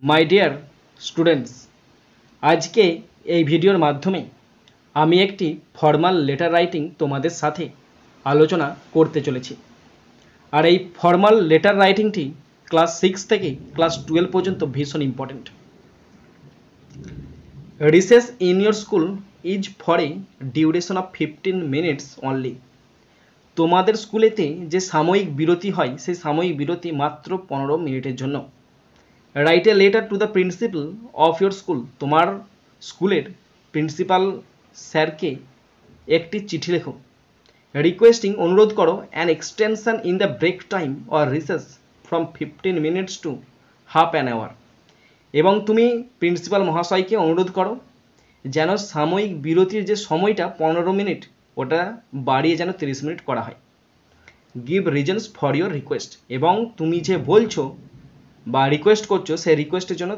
My dear students, আজকে এই ভিডিওর মাধ্যমে আমি একটি ফর্মাল লেটার রাইটিং তোমাদের সাথে আলোচনা করতে চলেছি। আর এই ফর্মাল লেটার রাইটিংটি ক্লাস 6 থেকে ক্লাস 12 পর্যন্ত ভীষণ important. Recess in your school is for a duration of 15 minutes only. তোমাদের স্কুলেতে যে সাময়িক বিরতি হয় সেই সাময়িক বিরতি মাত্র 15 মিনিটের জন্য। Write a letter to the principal of your school. তোমার স্কুলের প্রিন্সিপাল স্যারকে একটি চিঠি লেখো। রিকোয়েস্টিং, অনুরোধ করো, an extension in the break time or recess from 15 minutes to half an hour. এবং তুমি প্রিন্সিপাল মহাশয়কে অনুরোধ করো যেন সাময়িক বিরতির যে সময়টা 15 মিনিট ওটা বাড়িয়ে যেন 30 মিনিট করা হয়। Give reasons for your request. এবং তুমি যে বলছো বা রিকোয়েস্ট করছো সেই রিকোয়েস্টের জন্য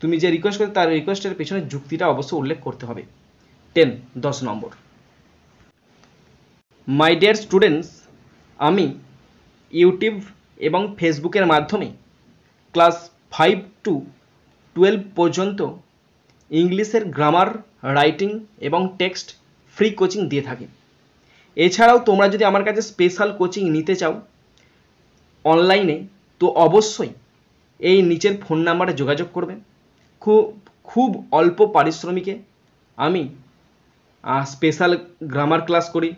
তুমি যে রিকোয়েস্ট করছো তার রিকোয়েস্টের পেছনে যুক্তিটা অবশ্যই উল্লেখ করতে হবে। 10 নম্বর। মাই ডিয়ার স্টুডেন্টস, আমি ইউটিউব এবং ফেসবুকের মাধ্যমে ক্লাস 5 to 12 পর্যন্ত ইংলিশের গ্রামার, রাইটিং এবং টেক্সট ফ্রি কোচিং দিয়ে থাকি। এছাড়াও তোমরা যদি আমার কাছে স্পেশাল কোচিং নিতে চাও অনলাইনে, তো অবশ্যই এই নিচের ফোন নাম্বারে যোগাযোগ করবে। খুব অল্প পারিশ্রমিকে আমি স্পেশাল গ্রামার ক্লাস করি,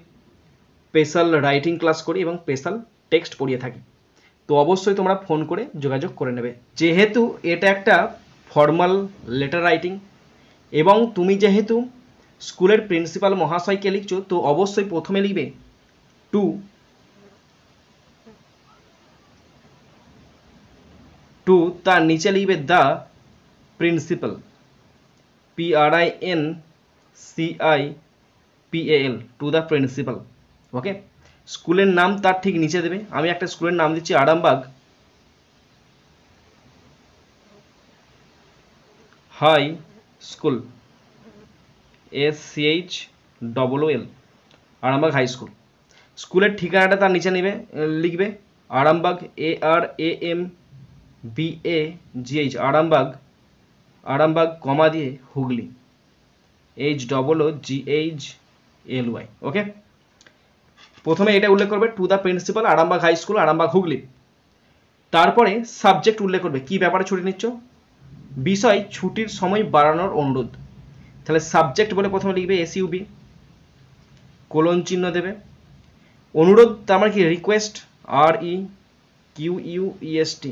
স্পেশাল রাইটিং ক্লাস করি এবং স্পেশাল টেক্সট পড়িয়ে থাকি। তো অবশ্যই তোমরা ফোন করে যোগাযোগ করে নেবে। যেহেতু এটা একটা ফর্মাল লেটার রাইটিং এবং তুমি যেহেতু স্কুলের প্রিন্সিপাল মহাশয়কে লিখছো, তো অবশ্যই প্রথমে লিখবে টু, তার নিচে লিখবে the principal, PRINCIPAL, to the principal. Okay, স্কুলের নাম তার ঠিক নিচে দেবে। আমি একটা স্কুলের নাম দিচ্ছি Arambagh high school, SCHOOL, Arambagh high school. স্কুলের ঠিকানাটা তার নিচে লিখবে আরামবাগ, ARAMBAGH, আরামবাগ কমা দিয়ে হুগলি, HOOGHLY। ওকে, প্রথমে এটা উল্লেখ করবে to the principal, Arambagh high school, Arambagh Hooghly. তারপরে সাবজেক্ট উল্লেখ করবে, কি ব্যাপারে ছুটি নিচ্ছ। বিষয়, ছুটির সময় বাড়ানোর অনুরোধ। তাহলে সাবজেক্ট বলে প্রথমে লিখবে SUB, কোলন চিহ্ন দেবে। অনুরোধ তার মানে কি, request, REQUEST,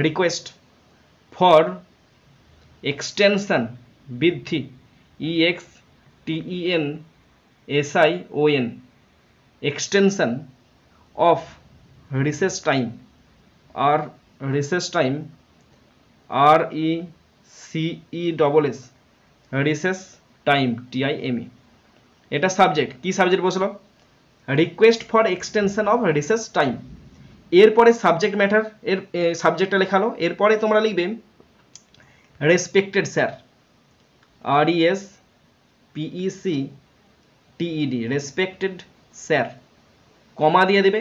request. For extension, বৃদ্ধি, EXTENSION, extension. Of recess time, recess time, RECESS, recess time, TIME। এটা সাবজেক্ট। কি সাবজেক্ট বসলো, request for extension of recess time. এরপরে সাবজেক্ট ম্যাটার, এর সাবজেক্টটা লেখালো। এরপরে তোমরা লিখবে respected sir, RESPECTED, respected sir, comma দিয়ে দেবে।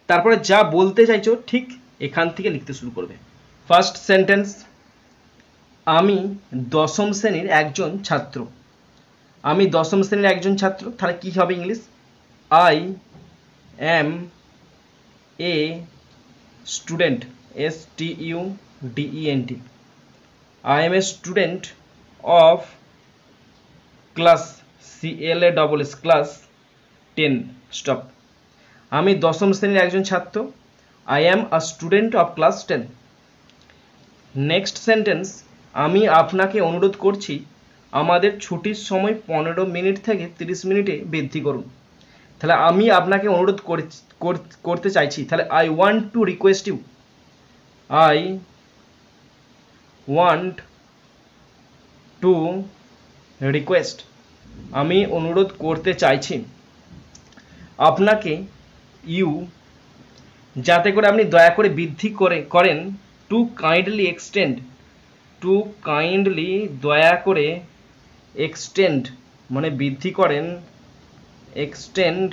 তারপরে যা বলতে চাইছো ঠিক এখান থেকে লিখতে শুরু করবে। ফার্স্ট সেন্টেন্স, আমি দশম শ্রেণীর একজন ছাত্র। আমি দশম শ্রেণীর একজন ছাত্র, তাহলে কি হবে English, I am a student, STUDENT, I am a student of class, CLASS, class 10, stop। আমি দশম শ্রেণীর একজন ছাত্র, I am a student of class 10। Next sentence, আমি আপনাকে অনুরোধ করছি আমাদের ছুটির সময় 15 মিনিট থেকে 30 মিনিটে বৃদ্ধি করুন। তাহলে আমি আপনাকে অনুরোধ করতে চাইছি, তাহলে I want to request you, I want to request, আমি অনুরোধ করতে চাইছি আপনাকে, ইউ, যাতে করে আপনি দয়া করে বৃদ্ধি করেন, to kindly extend, to kindly, দয়া করে, এক্সটেন্ড মানে বৃদ্ধি করেন, এক্সটেন্ড,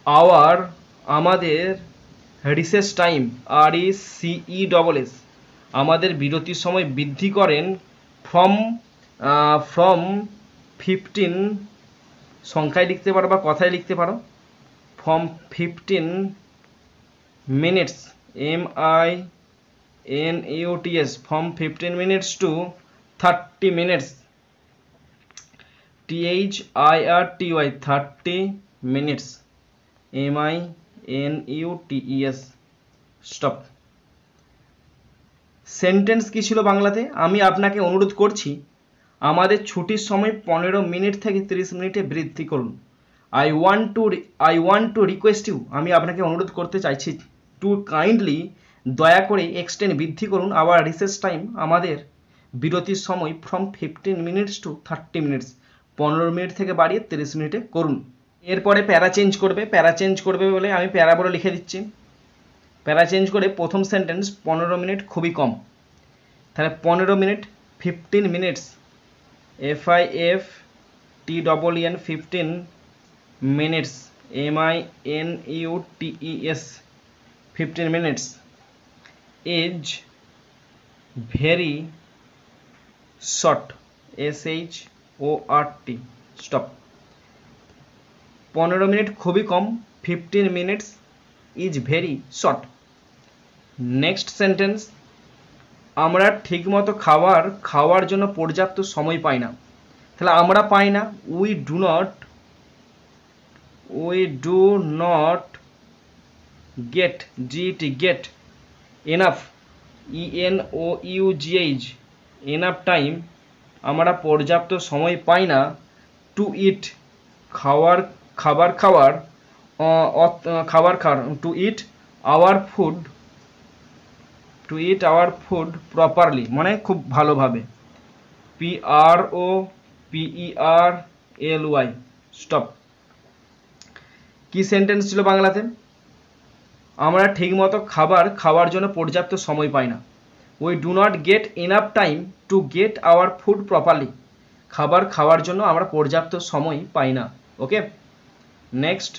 আওয়ার, আমাদের, রিসেস টাইম, RECESS, আমাদের বিরতির সময় বৃদ্ধি করেন ফ্রম 15 সংখ্যায় লিখতে পারো বা কথায় লিখতে পারো, from 15 minutes MINUTS from 15 minutes two 30 minutes THIRTY 30 minutes MINUTES stop. Sentence কি ছিল বাংলাতে? আমি আপনাকে অনুরোধ করছি আমাদের ছুটির সময় 15 মিনিট থেকে 30 মিনিটে বৃদ্ধি করুন। I want to request you, আমি আপনাকে অনুরোধ করতে চাইছি, টু কাইন্ডলি, দয়া করে, এক্সটেন্ড, বৃদ্ধি করুন, আওয়ার রিসেস টাইম, আমাদের বিরতির সময়, from 15 minutes two 30 minutes, 15 minute থেকে বাড়িয়ে 30 মিনিটে করুন। এরপরে প্যারা চেঞ্জ করবে বলে আমি প্যারা বলে লিখে দিচ্ছি। প্যারা চেঞ্জ করে প্রথম সেন্টেন্স 15 মিনিট খুবই কম, তাহলে 15 minute 15 minutes FIFTEN 15 minutes MINUTES 15 minutes is very short SHORT stop. 15 minute খুবই কম, 15 minutes is very short. Next sentence, আমরা ঠিকমতো খাওয়ার জন্য পর্যাপ্ত সময় পাই না, তাহলে আমরা পাই না, we do not get get enough ENOUGH enough time, আমরা পর্যাপ্ত সময় পাই না, টু ইট খাবার to eat our food properly, মানে খুব ভালোভাবে, PROPERLY স্টপ। কি সেন্টেন্স ছিল বাংলাতে? আমরা ঠিকমতো খাওয়ার জন্য পর্যাপ্ত সময় পাই না, we do not get enough time to get our food properly, খাওয়ার জন্য আমরা পর্যাপ্ত সময় পাই না। ওকে, নেক্সট,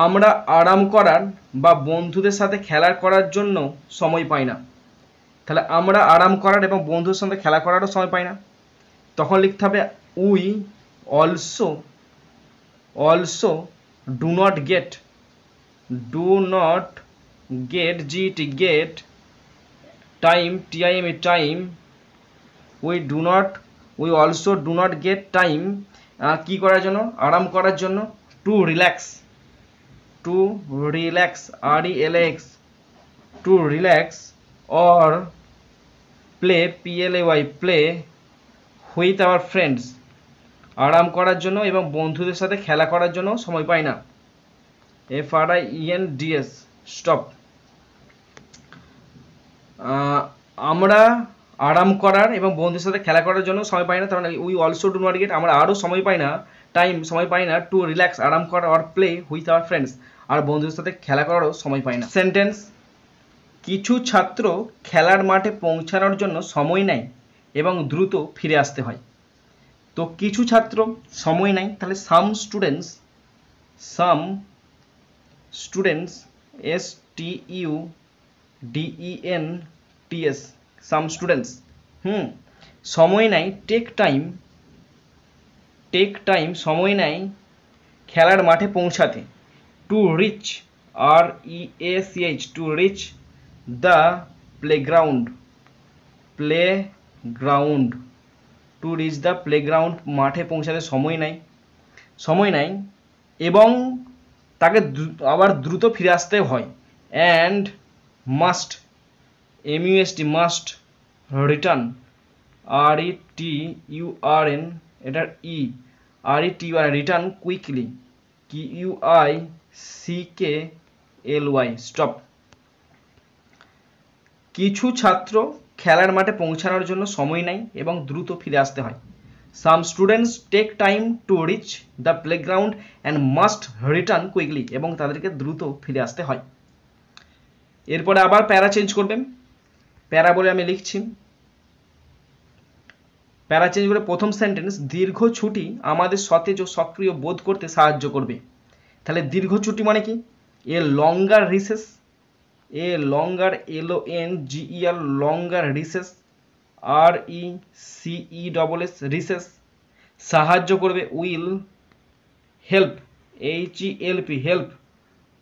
আমরা আরাম করার বা বন্ধুদের সাথে খেলা করার জন্য সময় পাই না, তাহলে আমরা আরাম করার এবং বন্ধুদের সাথে খেলা করারও সময় পাই না, তখন লিখতে হবে we also do not get get time time we also do not get time কি করার জন্য? আরাম করার জন্য, to relax RELAX to relax or play play with our friends, আরাম করার জন্য এবং বন্ধুদের সাথে খেলা করার জন্য সময় পাই না, FRIENDS স্টপ। আমরা আরাম করার এবং বন্ধুদের সাথে খেলা করার জন্য সময় পাই না, তার মানে we also do not get, আমরা আরও সময় পাই না, টু রিল্যাক্স আরাম করা, or play with our friends, আর বন্ধুদের সাথে খেলা করারও সময় পাই না। সেন্টেন্স, কিছু ছাত্র খেলার মাঠে পৌঁছানোর জন্য সময় নেয় এবং দ্রুত ফিরে আসতে হয়, তো কিছু ছাত্র সময় নেয়, তাহলে some students STUDENTS some students সময় নেয়, টেক টাইম সময় নেয় খেলার মাঠে পৌঁছাতে, to reach REACH two reach the playground two reach the playground, মাঠে পৌঁছাতে সময় নেয় এবং তাকে আবার দ্রুত ফিরে আসতে হয়, and must MUST return RETURN এটার RETURN return quickly QUICKLY stop. কিছু ছাত্র খেলার মাঠে পৌঁছানোর জন্য সময় নেয় এবং দ্রুত ফিরে আসতে হয়, some students take time to reach the playground and must return quickly, এবং তাদেরকে দ্রুত ফিরে আসতে হয়। এরপরে আবার প্যারা চেঞ্জ করবেন, প্যারা বলে আমি লিখছি, প্যারা চেঞ্জ করে প্রথম সেন্টেন্স, দীর্ঘ ছুটি আমাদের সতেজ ও সক্রিয় বোধ করতে সাহায্য করবে, তাহলে দীর্ঘ ছুটি মানে কি? A longer recess a longer LONGER longer recess RECESS recess সাহায্য করবে will help HELP help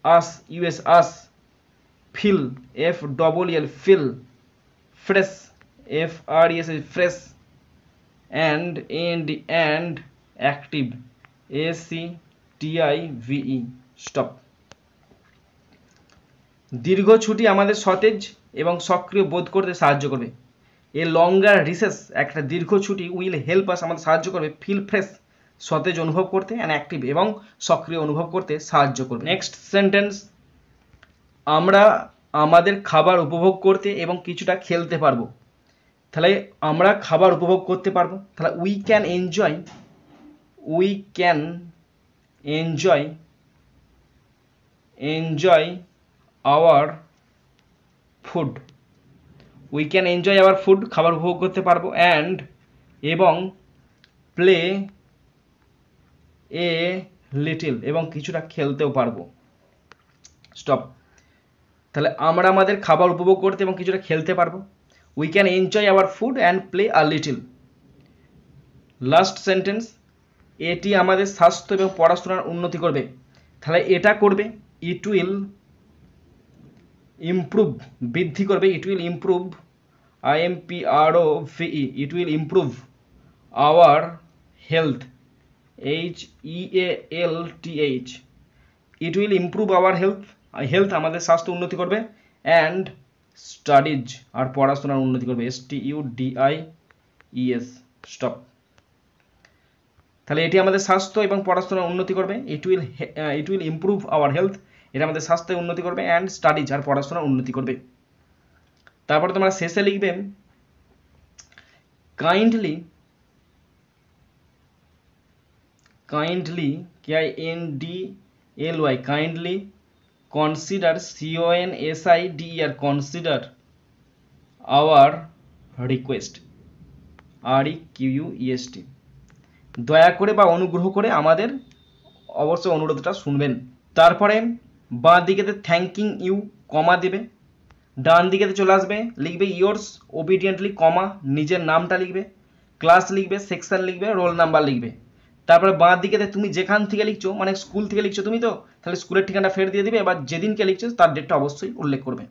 us US us feel FLL feel fresh FRES fresh and active ACTIVE stop. দীর্ঘ ছুটি আমাদের সতেজ এবং সক্রিয় বোধ করতে সাহায্য করবে। এ লঙ্গার রিসেস একটা দীর্ঘ ছুটি উইল হেল্প আস আমাদের সাহায্য করবে ফিল ফ্রেশ সতেজ অনুভব করতে অ্যান্ড অ্যাক্টিভ এবং সক্রিয় অনুভব করতে সাহায্য করবে। নেক্সট সেন্টেন্স, আমরা আমাদের খাবার উপভোগ করতে এবং কিছুটা খেলতে পারবো। তাহলে আমরা খাবার উপভোগ করতে পারবো, তাহলে we can enjoy our food. We can enjoy our food খাবার উপভোগ করতে পারবো অ্যান্ড এবং প্লে এ লিটল এবং কিছুটা খেলতেও পারবো। স্টপ। তাহলে আমরা আমাদের খাবার উপভোগ করতে এবং কিছুটা খেলতে পারবো। We can enjoy our food and play a little. Last sentence, এটি আমাদের স্বাস্থ্য এবং পড়াশোনার উন্নতি করবে। তাহলে এটা করবে ইট উইল ইমপ্রুভ বৃদ্ধি করবে it will improve IMPROVE it will improve our health HEALTH it will improve our health আমাদের স্বাস্থ্য উন্নতি করবে অ্যান্ড স্টাডিজ আর পড়াশোনার উন্নতি করবে STUDIES স্টপ। তাহলে এটি আমাদের স্বাস্থ্য এবং পড়াশোনার উন্নতি করবে it will improve our health এটা আমাদের স্বাস্থ্যের উন্নতি করবে অ্যান্ড স্টাডিজ আর পড়াশোনার উন্নতি করবে। তারপরে তোমরা শেষে লিখবে kindly KINDLY kindly consider CONSIDER consider our request REQUEST দয়া করে বা অনুগ্রহ করে আমাদের অবশ্যই অনুরোধটা শুনবেন। তারপরে বাঁ দিকেতে থ্যাঙ্কিং ইউ কমা দেবে, ডান দিকেতে চলে আসবে লিখবে ইয়োর্স ওবিডিয়েন্টলি কমা নিজের নামটা লিখবে, ক্লাস লিখবে, সেকশন লিখবে, রোল নাম্বার লিখবে। তারপরে বাঁ দিকেতে তুমি যেখান থেকে লিখছো মানে স্কুল থেকে লিখছো তুমি তো, তাহলে স্কুলের ঠিকানা ফের দিয়ে দিবে, এবার যেদিনকে লিখছো তার ডেটটা অবশ্যই উল্লেখ করবে।